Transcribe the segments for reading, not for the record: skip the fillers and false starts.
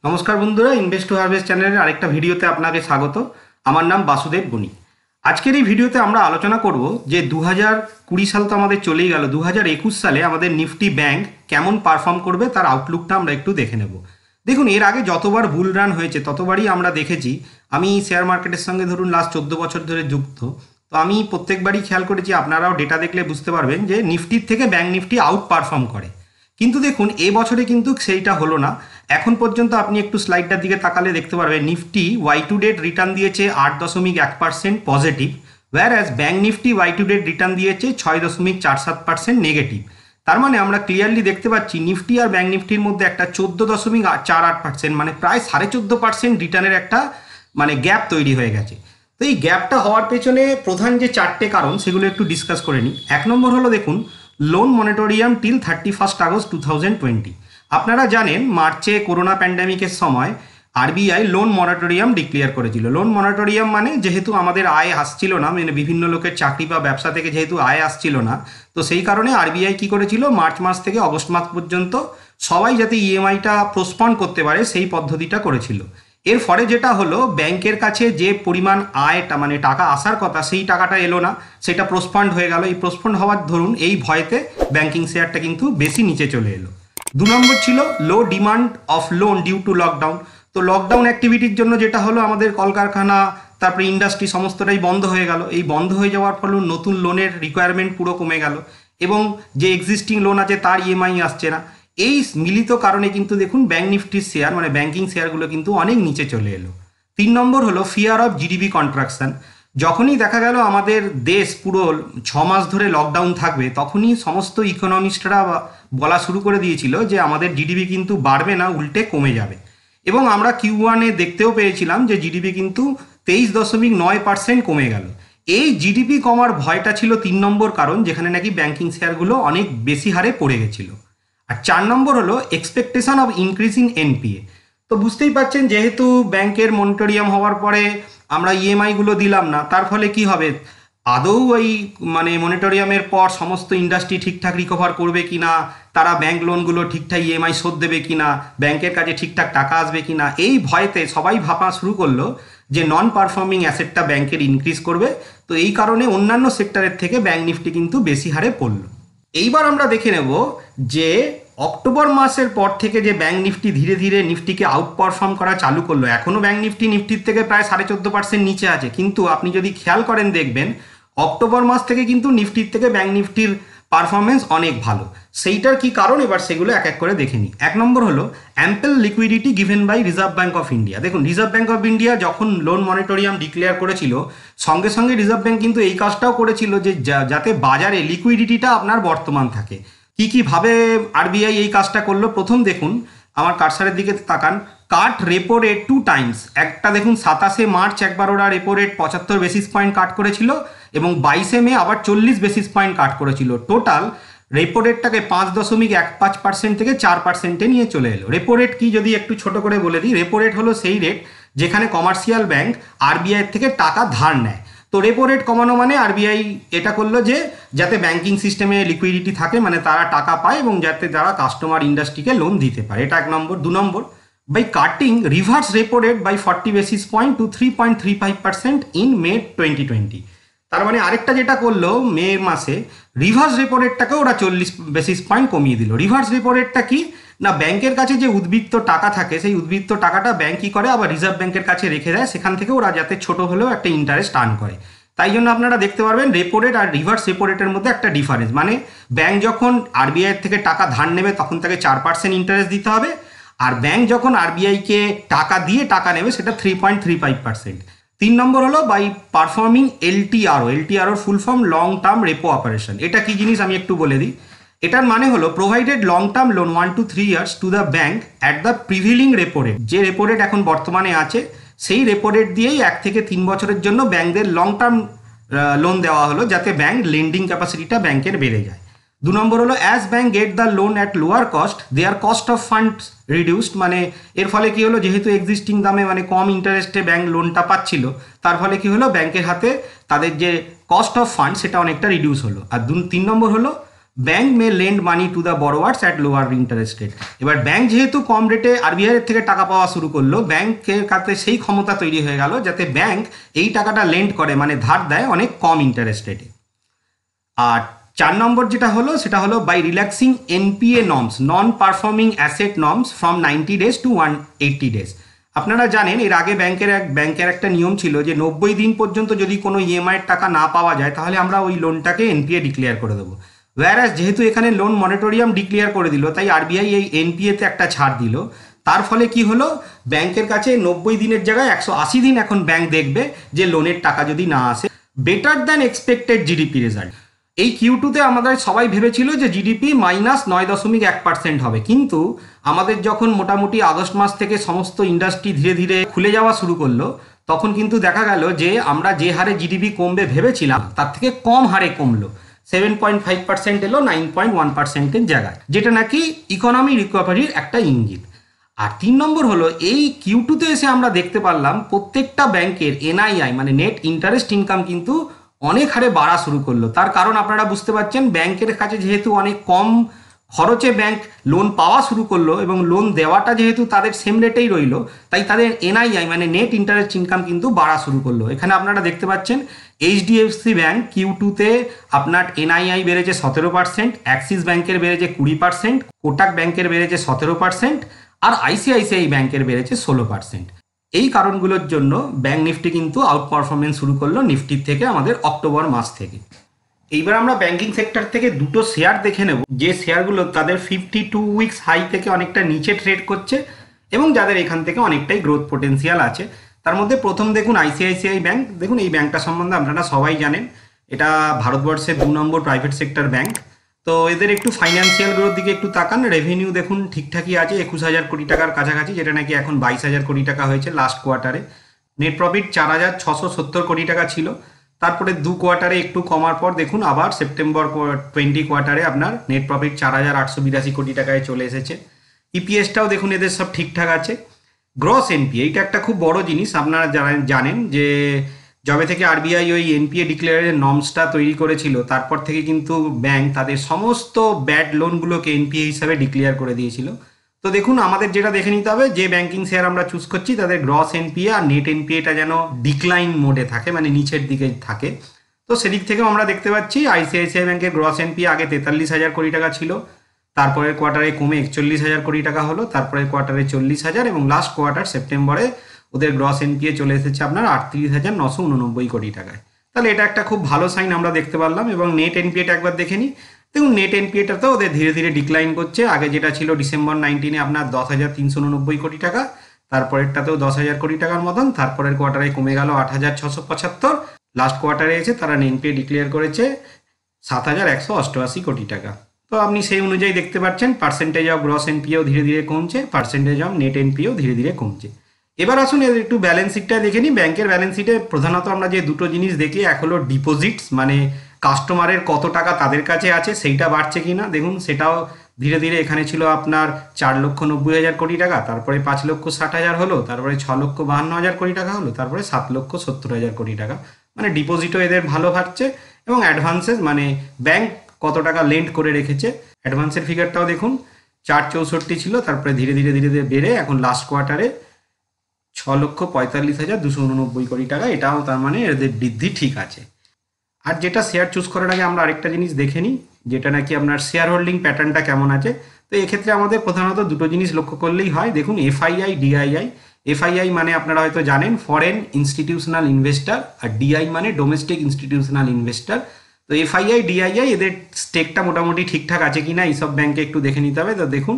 নমস্কার বন্ধুরা, invest two harvest চ্যানেলের আরেকটা ভিডিওতে আপনাকে স্বাগত। আমার নাম বাসুদেব বণিক। আজকের এই ভিডিওতে আমরা আলোচনা করব যে 2020 সাল তো আমাদের চলেই গেল, 2021 সালে আমাদের নিফটি ব্যাংক কেমন পারফর্ম করবে তার আউটলুকটা আমরা একটু দেখে নেব। দেখুন, এর আগে যতবার বুল রান হয়েছে ততবারই আমরা দেখেছি। আমি শেয়ার মার্কেটের সঙ্গে ধরুন লাস্ট 14 বছর ধরে যুক্ত, তো আমি প্রত্যেকবারই খেয়াল করেছি, আপনারাও ডেটা দেখলে বুঝতে পারবেন যে নিফটির থেকে ব্যাংক নিফটি আউট পারফর্ম করে। কিন্তু দেখুন, এবছরে কিন্তু সেইটা হলো না। এখন পর্যন্ত আপনি একটু স্লাইডটার দিকে তাকালে দেখতে পারবেন Nifty Y to date return দিয়েছে 8.1% positive, whereas bank Nifty Y to date return দিয়েছে 6.47% নেগেটিভ। তার মানে আমরা ক্লিয়ারলি দেখতে পাচ্ছি নিফটি আর ব্যাংক নিফটির মধ্যে একটা 14.48%, মানে প্রায় 14.5% রিটার্নের একটা গ্যাপ তৈরি হয়ে গেছে। তো এই গ্যাপটা হওয়ার পেছনে প্রধান যে চারটে কারণ সেগুলো একটু ডিসকাস করে নিই। এক নম্বর হলো, দেখুন, লোন মনিটরিয়াম টিল 31 আগস্ট 2020। আপনারা জানেন মার্চে করোনা প্যান্ডেমিকের সময় আরবিআই লোন মনিটরিয়াম ডিক্লেয়ার করেছিল। লোন মনিটরিয়াম মানে যেহেতু আমাদের আয় আসছিল না, মানে বিভিন্ন লোকের চাকরি বা ব্যবসা থেকে যেহেতু আয় আসছিল না, তো সেই কারণে আরবিআই কি করেছিল, মার্চ মাস থেকে অগস্ট মাস পর্যন্ত সবাই যাতে ইএমআইটা পোস্টপন করতে পারে সেই পদ্ধতিটা করেছিল। এর ফলে যেটা হলো, ব্যাংকের কাছে যে পরিমাণ আয়টা টাকা আসার কথা সেই টাকাটা এলো না, সেটা পোস্টপন্ড হয়ে গেল। এই পোস্টপন্ড হওয়ার ধরুন এই ভয়েতে ব্যাংকিং শেয়ারটা কিন্তু বেশি নিচে চলে এলো। দু নম্বর ছিল low demand of loan due to lockdown. তো লকডাউন অ্যাক্টিভিটির জন্য যেটা হলো, আমাদের কলকারখানা তারপরে ইন্ডাস্ট্রি সমস্তটাই বন্ধ হয়ে গেল। এই বন্ধ হয়ে যাওয়ার ফলে নতুন লোনের রিকোয়ারমেন্ট পুরো কমে গেল এবং যে এক্সিস্টিং লোন আছে তার ইএমআই আসছে না। এই মিলিত কারণে কিন্তু দেখুন ব্যাংক নিফটির শেয়ার ব্যাংকিং শেয়ারগুলো কিন্তু অনেক নিচে চলে এলো। 3 নম্বর হলো ফিয়ার অফ জিডিপি কন্ট্রাকশন। যখনই দেখা গেল আমাদের দেশ পুরো 6 মাস ধরে লকডাউন থাকবে, তখনই সমস্ত ইকোনমিস্টরা বলা শুরু করে দিয়েছিল যে আমাদের জিডিপি কিন্তু বাড়বে না, উল্টে কমে যাবে। এবং আমরা Q1-এ দেখতেও পেয়েছিলাম যে জিডিপি কিন্তু 23.9% কমে গেল। এই জিডিপি কমার ভয়টা ছিল 3 নম্বর কারণ, যেখানে নাকি ব্যাংকিং শেয়ারগুলো অনেক বেশি হারে পড়ে গেছিল। আর 4 নম্বর হলো expectation of increase in NPA. তো বুঝতেই পারছেন, যেহেতু ব্যাংকের মনিটরিয়াম হওয়ার পরে আমরা ইএমআইগুলো দিলাম না, তার ফলে কি হবে, আদৌ ওই মনিটরিয়ামের পর সমস্ত ইন্ডাস্ট্রি ঠিকঠাক রিকভার করবে কি না, তারা ব্যাংক লোনগুলো ঠিকঠাক ইএমআই শোধ দেবে কি না, ব্যাংকের কাছে ঠিকঠাক টাকা আসবে কি না, এই ভয়েতে সবাই ভাবা শুরু করলো যে নন পারফর্মিং অ্যাসেটটা ব্যাংকের ইনক্রিজ করবে। তো এই কারণে অন্যান্য সেক্টরের থেকে ব্যাংক নিফটি কিন্তু বেশি হারে পড়লো। এইবার আমরা দেখে নেব যে অক্টোবর মাসের পর থেকে যে ব্যাংক নিফটি ধীরে ধীরে নিফটিকে আউট পারফর্ম করা চালু করলো। এখনও ব্যাংক নিফটি নিফটির থেকে প্রায় 14.5% নিচে আছে, কিন্তু আপনি যদি খেয়াল করেন দেখবেন অক্টোবর মাস থেকে কিন্তু নিফটির থেকে ব্যাংক নিফটির পারফরমেন্স অনেক ভালো। সেইটার কি কারণ, এবার সেগুলো এক এক করে দেখে নিই। 1 নম্বর হলো ample liquidity given by Reserve Bank of India. দেখুন, রিজার্ভ ব্যাঙ্ক অফ ইন্ডিয়া যখন লোন মনিটরিয়াম ডিক্লেয়ার করেছিল, সঙ্গে সঙ্গে রিজার্ভ ব্যাঙ্ক কিন্তু এই কাজটাও করেছিল যে যাতে বাজারে লিকুইডিটিটা আপনার বর্তমান থাকে। কি ভাবে আরবিআই এই কাজটা করলো, প্রথম দেখুন, আমার কারসারের দিকে তাকান, কাট রেপো রেট 2 টাইমস। একটা দেখুন 27 মার্চ একবার ওরা রেপো রেট 75 বেসিস পয়েন্ট কাট করেছিল এবং 22 মে আবার 40 বেসিস পয়েন্ট কাট করেছিল। টোটাল রেপো রেটটাকে 5.15% থেকে 4%-এ নিয়ে চলে এলো। রেপো রেট কি যদি একটু ছোট করে বলে দিই, রেপো রেট হলো সেই রেট যেখানে কমার্শিয়াল ব্যাংক আরবিআই থেকে টাকা ধার নেয়। তো রেপো রেট কমানো মানে আরবিআই এটা করলো যে যাতে ব্যাংকিং সিস্টেমে লিকুইডিটি থাকে, তারা টাকা পায় এবং যাতে তারা কাস্টমার ইন্ডাস্ট্রিকে লোন দিতে পারে। এটা 1 নম্বর। 2 নম্বর, by cutting reverse repo rate by 40 basis point to 3.35% in May 2020। তার মানে আরেকটা যেটা করলো, মে মাসে রিভার্স রেপো রেটটাকে ওরা 40 বেসিস পয়েন্ট কমিয়ে দিল। রিভার্স রেপো রেটটা কি না, ব্যাংকের কাছে যে উদ্বৃত্ত টাকা থাকে সেই উদ্বৃত্ত টাকাটা ব্যাংক কি করে আবার রিজার্ভ ব্যাংকের কাছে রেখে দেয়, সেখান থেকে ওরা যাতে ছোট হলেও একটা ইন্টারেস্ট আর্ন করে। তাই জন্য আপনারা দেখতে পারবেন রেপো রেট আর রিভার্স রেপো রেটের মধ্যে একটা ডিফারেন্স, ব্যাংক যখন আরবিআই থেকে টাকা ধার নেবে তখন তাকে 4% ইন্টারেস্ট দিতে হবে, আর ব্যাংক যখন আরবিআইকে টাকা দিয়ে টাকা নেবে সেটা 3.35%। 3 নম্বর হলো by performing LTRO. LTRO full form long term repo operation. এটা কি জিনিস আমি একটু বলে দিই। এটার মানে হলো provided long term loan 1 to 3 years to the bank at the prevailing repo rate. যে রেপো রেট এখন বর্তমানে আছে সেই রেপো রেট দিয়েই 1 থেকে 3 বছরের জন্য ব্যাংকদের লং টার্ম লোন দেওয়া হলো, যাতে ব্যাংক লেন্ডিং ক্যাপাসিটিটা ব্যাংকের বেড়ে যায়। 2 নম্বর হলো as bank get the loan at lower cost their cost of funds reduced. এর ফলে কি হলো, যেহেতু এক্সিস্টিং দামে কম ইন্টারেস্টে ব্যাংক লোনটা পাচ্ছিল, তার ফলে কি হলো, ব্যাংকের হাতে তাদের যে কস্ট অফ ফান্ড সেটা অনেকটা রিডিউস হলো। আর 3 নম্বর হলো bank may lend money to the borrowers at lower interest rate. এবার ব্যাংক যেহেতু কম রেটে আরবিআই এর থেকে টাকা পাওয়া শুরু করলো, ব্যাংকের কাছে সেই ক্ষমতা তৈরি হয়ে গেল যাতে ব্যাংক এই টাকাটা লেন্ড করে, মানে ধার দেয় অনেক কম ইন্টারেস্ট রেটে। আর 4 নম্বর যেটা হলো সেটা হলো by relaxing NPA norms, non performing asset norms from 90 days to 180 days. আপনারা জানেন এর আগে ব্যাংকের একটা নিয়ম ছিল যে 90 দিন পর্যন্ত যদি কোনো ইএমআইয়ের টাকা না পাওয়া যায় তাহলে আমরা ওই লোনটাকে এনপিএ ডিক্লেয়ার করে দেবো। ওয়্যারাস যেহেতু এখানে লোন মনিটরিয়াম ডিক্লেয়ার করে দিল, তাই আরবিআই এই এনপিএতে একটা ছাড় দিল। তার ফলে কি হলো, ব্যাংকের কাছে 90 দিনের জায়গায় 180 দিন এখন ব্যাংক দেখবে যে লোনের টাকা যদি না আসে। Better than expected GDP result. এই Q2তে আমাদের সবাই ভেবেছিল যে জিডিপি -9.1% হবে, কিন্তু আমাদের যখন মোটামুটি আগস্ট মাস থেকে সমস্ত ইন্ডাস্ট্রি ধীরে ধীরে খুলে যাওয়া শুরু করলো, তখন কিন্তু দেখা গেল যে আমরা যে হারে জিডিপি কমবে ভেবেছিলাম তার থেকে কম হারে কমলো। 7.5% এলো 9.1%-এর জায়গায়, যেটা নাকি ইকোনমি রিকভারির একটা ইঙ্গিত। আর 3 নম্বর হলো এই Q2তে এসে আমরা দেখতে পারলাম প্রত্যেকটা ব্যাংকের এনআইআই মানে নেট ইন্টারেস্ট ইনকাম কিন্তু অনেক হারে বাড়া শুরু করলো। তার কারণ আপনারা বুঝতে পারছেন, ব্যাংকের কাছে যেহেতু অনেক কম খরচে ব্যাংক লোন পাওয়া শুরু করলো এবং লোন দেওয়াটা যেহেতু তাদের সেম রেটেই রইলো, তাই তাদের এনআইআই মানে নেট ইন্টারেস্ট ইনকাম কিন্তু বাড়া শুরু করলো। এখানে আপনারা দেখতে পাচ্ছেন এইচডিএফসি ব্যাংক Q2তে আপনার এনআইআই বেড়েছে 17%, অ্যাক্সিস ব্যাংকের বেড়েছে 20%, কোটাক ব্যাংকের বেড়েছে 17%, আর আইসিআইসিআই ব্যাংকের বেড়েছে 16%। এই কারণগুলোর জন্য ব্যাংক নিফটি কিন্তু আউট পারফরমেন্স শুরু করলো নিফটির থেকে আমাদের অক্টোবর মাস থেকে। এইবার আমরা ব্যাংকিং সেক্টর থেকে দুটো শেয়ার দেখে নেব, যে শেয়ারগুলো তাদের 52 উইকস হাই থেকে অনেকটা নিচে ট্রেড করছে এবং যাদের এখান থেকে অনেকটাই গ্রোথ পোটেন্সিয়াল আছে। তার মধ্যে প্রথম দেখুন আইসিআইসিআই ব্যাংক। দেখুন এই ব্যাংকটা সম্বন্ধে আপনারা সবাই জানেন, এটা ভারতবর্ষের 2 নম্বর প্রাইভেট সেক্টর ব্যাংক। তো এদের একটু ফাইন্যান্সিয়াল গ্রোথ দিকে একটু তাকান। রেভিনিউ দেখুন ঠিকঠাকই আছে, 21,000 কোটি টাকার কাছাকাছি, যেটা নাকি এখন 22,000 কোটি টাকা হয়েছে লাস্ট কোয়ার্টারে। নেট প্রফিট 4,670 কোটি টাকা ছিল, তারপরে 2 কোয়ার্টারে একটু কমার পর দেখুন আবার সেপ্টেম্বর 20 কোয়ার্টারে আপনার নেট প্রফিট 4,882 কোটি টাকায় চলে এসেছে। ইপিএসটাও দেখুন এদের সব ঠিকঠাক আছে। গ্রস এনপিএ এইটা একটা খুব বড় জিনিস। আপনারা জানেন যে যবে থেকে আরবিআই ওই এনপিএ ডিক্লেয়ারের নর্মসটা তৈরি করেছিল, তারপর থেকে কিন্তু ব্যাংক তাদের সমস্ত ব্যাড লোনগুলোকে এনপিএ হিসাবে ডিক্লেয়ার করে দিয়েছিল। তো দেখুন আমাদের যেটা দেখে নিতে হবে, যে ব্যাংকিং শেয়ার আমরা চুজ করছি তাদের গ্রস এনপিএ আর নেট এনপিএটা যেন ডিক্লাইন মোডে থাকে, মানে নিচের দিকে থাকে। তো সেদিক থেকেও আমরা দেখতে পাচ্ছি আইসিআইসিআই ব্যাংকের গ্রস এনপিএ আগে 43,000 কোটি টাকা ছিল, তারপরের কোয়ার্টারে কমে 41,000 কোটি টাকা হলো, তারপরের কোয়ার্টারে 40,000 এবং লাস্ট কোয়ার্টার সেপ্টেম্বরে ওদের গ্রস এনপিএ চলে এসেছে আপনার 38,989 কোটি টাকায়। তাহলে এটা একটা খুব ভালো সাইন আমরা দেখতে পারলাম। এবং নেট এনপিএটা একবার দেখে নিই। দেখুন নেট এনপিএটা তো ওদের ধীরে ধীরে ডিক্লাইন করছে। আগে যেটা ছিল ডিসেম্বর 19-এ আপনার 10,389 কোটি টাকা, তারপরেরটাতেও 10,000 কোটি টাকার মতন, তারপরের কোয়ার্টারে কমে গেল 8,675, লাস্ট কোয়ার্টারে এসে তারা এনপিএ ডিক্লেয়ার করেছে 7,188 কোটি টাকা। তো আপনি সেই অনুযায়ী দেখতে পাচ্ছেন পার্সেন্টেজ অফ গ্রস এনপিএও ধীরে ধীরে কমছে, পার্সেন্টেজ অফ নেট এনপিএও ধীরে ধীরে কমছে। এবার আসুন এর একটু ব্যালেন্স শিটটা দেখে নিই। ব্যাংকের ব্যালেন্স শিটে প্রধানত আমরা যে দুটো জিনিস দেখি, এক হলো ডিপোজিটস, মানে কাস্টমারের কত টাকা তাদের কাছে আছে সেইটা বাড়ছে কিনা। দেখুন সেটাও ধীরে ধীরে এখানে ছিল আপনার 4,90,000 কোটি টাকা, তারপরে 5,60,000 হলো, তারপরে 6,52,000 কোটি টাকা হলো, তারপরে 7,70,000 কোটি টাকা। মানে ডিপোজিটও এদের ভালো বাড়ছে এবং অ্যাডভান্সেস মানে ব্যাংক কত টাকা লেন্ড করে রেখেছে অ্যাডভান্সের ফিগারটাও দেখুন 4,64 ছিল, তারপরে ধীরে ধীরে ধীরে ধীরে বেড়ে এখন লাস্ট কোয়ার্টারে 6,45,289 কোটি টাকা। এটাও তার মানে এদের বৃদ্ধি ঠিক আছে। আর যেটা শেয়ার চুজ করার আগে আমরা আরেকটা জিনিস দেখে নিই, যেটা নাকি আপনার শেয়ার হোল্ডিং প্যাটার্নটা কেমন আছে। তো এক্ষেত্রে আমাদের প্রধানত দুটো জিনিস লক্ষ্য করলেই হয়। দেখুন এফআইআই ডিআইআই। এফআইআই মানে আপনারা হয়তো জানেন ফরেন ইনস্টিটিউশনাল ইনভেস্টার, আর ডিআই মানে ডোমেস্টিক ইনস্টিটিউশনাল ইনভেস্টার। তো এফআইআই ডিআইআই এদের স্টেকটা মোটামুটি ঠিকঠাক আছে কিনা এইসব ব্যাংকে একটু দেখে নিতে হবে। তো দেখুন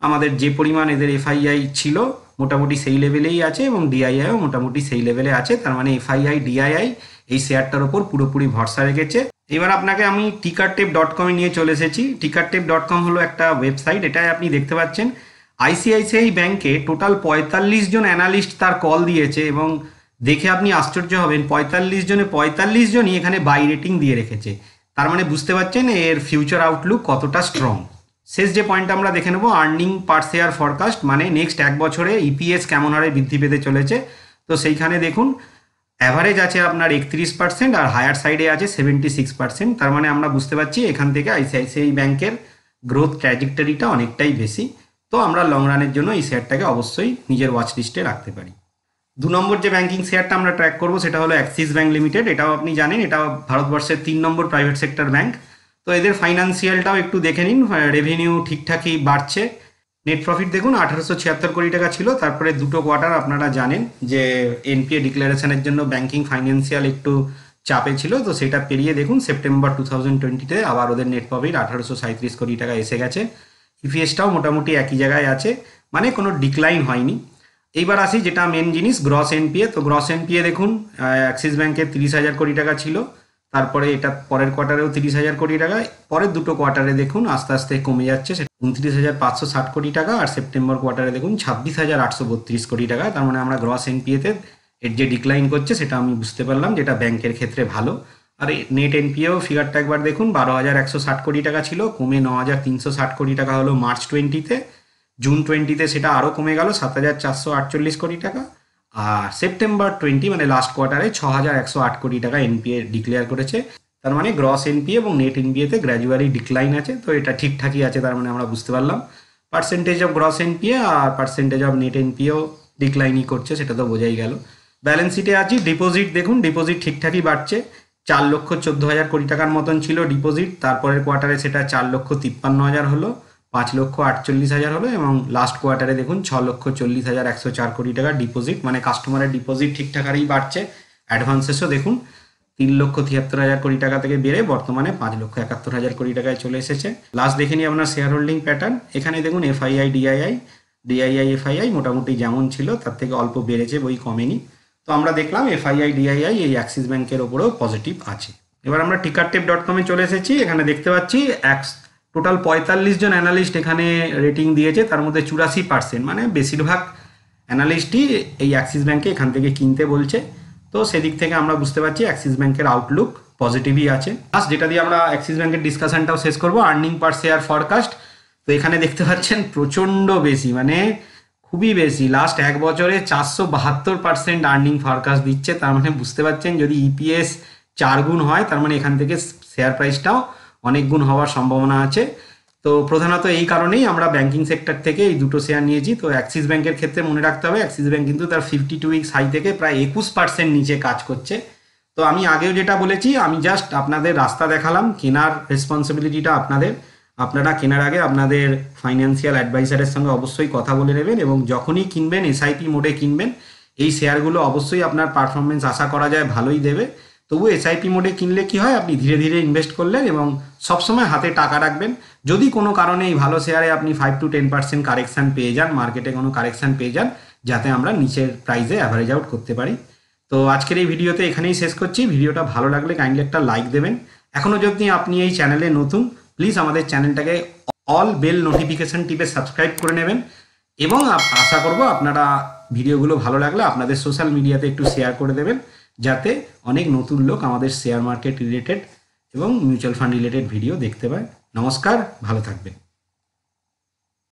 আমাদের যে পরিমাণ এদের এফআইআই ছিল মোটামুটি সেই লেভেলেই আছে এবং ডিআইআইও মোটামুটি সেই লেভেলে আছে। তার মানে এফআইআই ডিআইআই এই শেয়ারটার ওপর পুরোপুরি ভরসা রেখেছে। এবার আপনাকে আমি টিকারটেপ.com নিয়ে চলে এসেছি। টিকারটেপ.com হলো একটা ওয়েবসাইট, এটাই আপনি দেখতে পাচ্ছেন আইসিআইসিআই ব্যাংকে টোটাল 45 জন অ্যানালিস্ট তার কল দিয়েছে এবং দেখে আপনি আশ্চর্য হবেন 45 জনে 45 জনই এখানে বাই রেটিং দিয়ে রেখেছে। তার মানে বুঝতে পারছেন এর ফিউচার আউটলুক কতটা স্ট্রং। শেষ যে পয়েন্টটা আমরা দেখে নেবো আর্নিং পার শেয়ার ফরকাস্ট, মানে নেক্সট 1 বছরে ইপিএস কেমন হারে বৃদ্ধি পেতে চলেছে। তো সেইখানে দেখুন অ্যাভারেজ আছে আপনার 31% আর হায়ার সাইডে আছে 76%। তার মানে আমরা বুঝতে পারছি এখান থেকে আইসিআইসিআই ব্যাংকের গ্রোথ ট্র্যাজেক্টরিটা অনেকটাই বেশি। তো আমরা লং রানের জন্য এই শেয়ারটাকে অবশ্যই নিজের ওয়াচ লিস্টে রাখতে পারি। 2 নম্বর যে ব্যাংকিং শেয়ারটা আমরা ট্র্যাক করবো সেটা হলো অ্যাক্সিস ব্যাংক লিমিটেড। এটাও আপনি জানেন এটা ভারতবর্ষের 3 নম্বর প্রাইভেট সেক্টর ব্যাংক। তো এদের ফাইন্যান্সিয়ালটাও একটু দেখে নিন, রেভিনিউ ঠিকঠাকই বাড়ছে। নেট প্রফিট দেখুন 1876 কোটি টাকা ছিল। তারপরে দুটো কোয়ার্টার আপনারা জানেন যে এনপিএ ডিক্লারেশনের জন্য ব্যাংকিং ফাইন্যান্সিয়াল একটু চাপে ছিল, তো সেটা পেরিয়ে দেখুন সেপ্টেম্বর 2020-তে আবার ওদের নেট প্রফিট 1837 কোটি টাকা এসে গেছে। ইপিএসটাও মোটামুটি একই জায়গায় আছে, মানে কোনো ডিক্লাইন হয়নি। এইবার আসি যেটা মেন জিনিস, গ্রস এনপিএ। তো গ্রস এনপিএ দেখুন অ্যাক্সিস ব্যাংকের 30,000 কোটি টাকা ছিল, তারপরে এটা পরের কোয়ার্টারেও 30,000 কোটি টাকা, পরের দুটো কোয়ার্টারে দেখুন আস্তে আস্তে কমে যাচ্ছে, 29,560 কোটি টাকা, আর সেপ্টেম্বর কোয়ার্টারে দেখুন 26,832 কোটি টাকা। তার মানে আমরা গ্রস এনপিএতে এর যে ডিক্লাইন করছে সেটা আমি বুঝতে পারলাম, যেটা ব্যাংকের ক্ষেত্রে ভালো। আর নেট এনপিএও ফিগারটা একবার দেখুন 12,160 কোটি টাকা ছিল, কমে 9,360 কোটি টাকা হলো মার্চ 20-তে। জুন 20-তে সেটা আরও কমে গেল 7,448 কোটি টাকা। আর সেপ্টেম্বর 20 মানে লাস্ট কোয়ার্টারে 6,108 কোটি টাকা এনপিএ ডিক্লেয়ার করেছে। তার মানে গ্রস এনপিএ এবং নেট এনপিএতে গ্র্যাজুয়ালি ডিক্লাইন আছে, তো এটা ঠিকঠাকই আছে। তার মানে আমরা বুঝতে পারলাম পার্সেন্টেজ অফ গ্রস এনপিএ আর পার্সেন্টেজ অফ নেট এনপিএও ডিক্লাইনই করছে, সেটা তো বোঝাই গেল। ব্যালেন্স শিটে আছি, ডিপোজিট দেখুন ডিপোজিট ঠিকঠাকই বাড়ছে। 4,14,000 কোটি টাকার মতন ছিল ডিপোজিট, তারপরের কোয়ার্টারে সেটা 4,53,000 হলো, 5,48,000 হলো, এবং লাস্ট কোয়ার্টারে দেখুন 6,40,104 কোটি টাকা ডিপোজিট, মানে কাস্টমারের ডিপোজিট ঠিকঠাকই বাড়ছে। অ্যাডভান্সেসও দেখুন 3,73,000 কোটি টাকা থেকে বেড়ে বর্তমানে 5,71,000 কোটি টাকায় চলে এসেছে। লাস্ট দেখে নিই আপনার শেয়ার হোল্ডিং প্যাটার্ন। এখানে দেখুন এফআইআই ডিআইআই এফআইআই মোটামুটি যেমন ছিল তার থেকে অল্প বেড়েছে, বই কমেনি। তো আমরা দেখলাম এফআইআই ডিআইআই এই অ্যাক্সিস ব্যাংকের ওপরেও পজিটিভ আছে। এবার আমরা টিকারটেপ.com-এ চলে এসেছি। এখানে দেখতে পাচ্ছি টোটাল 45 জন অ্যানালিস্ট এখানে রেটিং দিয়েছে, তার মধ্যে 84%, মানে বেশিরভাগ অ্যানালিস্টই এই অ্যাক্সিস ব্যাংকে এখান থেকে কিনতে বলছে। তো সেদিক থেকে আমরা বুঝতে পারছি অ্যাক্সিস ব্যাংকের আউটলুক পজিটিভই আছে। প্লাস যেটা দিয়ে আমরা অ্যাক্সিস ব্যাংকের ডিসকাশনটাও শেষ করবো, আর্নিং পার শেয়ার ফরকাস্ট। তো এখানে দেখতে পাচ্ছেন প্রচণ্ড বেশি, মানে খুবই বেশি। লাস্ট 1 বছরে 472% আর্নিং ফরকাস্ট দিচ্ছে। তার মানে বুঝতে পারছেন যদি ইপিএস 4 গুণ হয় তার মানে এখান থেকে শেয়ার প্রাইসটাও অনেক গুণ হওয়ার সম্ভাবনা আছে। তো প্রধানত এই কারণেই আমরা ব্যাংকিং সেক্টর থেকে এই দুটো শেয়ার নিয়েছি। তো অ্যাক্সিস ব্যাংকের ক্ষেত্রে মনে রাখতে হবে অ্যাক্সিস ব্যাংক কিন্তু তার 52 উইকস হাই থেকে প্রায় 21% নিচে কাজ করছে। তো আমি আগেও যেটা বলেছি, আমি জাস্ট আপনাদের রাস্তা দেখালাম, কেনার রেসপন্সিবিলিটিটা আপনাদের। আপনারা কেনার আগে আপনাদের ফাইন্যান্সিয়াল অ্যাডভাইসারের সঙ্গে অবশ্যই কথা বলে নেবেন, এবং যখনই কিনবেন এসআইপি মোডে কিনবেন। এই শেয়ারগুলো অবশ্যই আপনার পারফরমেন্স আশা করা যায় ভালোই দেবে। তবু এসআইপি মোডে কিনলে কি হয়, আপনি ধীরে ধীরে ইনভেস্ট করলেন এবং সবসময় হাতে টাকা রাখবেন। যদি কোনো কারণে এই ভালো শেয়ারে আপনি 5 to 10% কারেকশান পেয়ে যান, মার্কেটে কোনো কারেকশান পেয়ে যান, যাতে আমরা নিচের প্রাইসে অ্যাভারেজ আউট করতে পারি। তো আজকের এই ভিডিওতে এখানেই শেষ করছি। ভিডিওটা ভালো লাগলে কাইন্ডলি একটা লাইক দেবেন। এখনও যদি আপনি এই চ্যানেলে নতুন, প্লিজ আমাদের চ্যানেলটাকে অল বেল নোটিফিকেশন টিপে সাবস্ক্রাইব করে নেবেন, এবং আশা করব আপনারা ভিডিওগুলো ভালো লাগলে আপনাদের সোশ্যাল মিডিয়াতে একটু শেয়ার করে দেবেন, যাতে অনেক নতুন লোক আমাদের শেয়ার মার্কেট রিলেটেড এবং মিউচুয়াল ফান্ড রিলেটেড ভিডিও দেখতে পায়। নমস্কার, ভালো থাকবেন।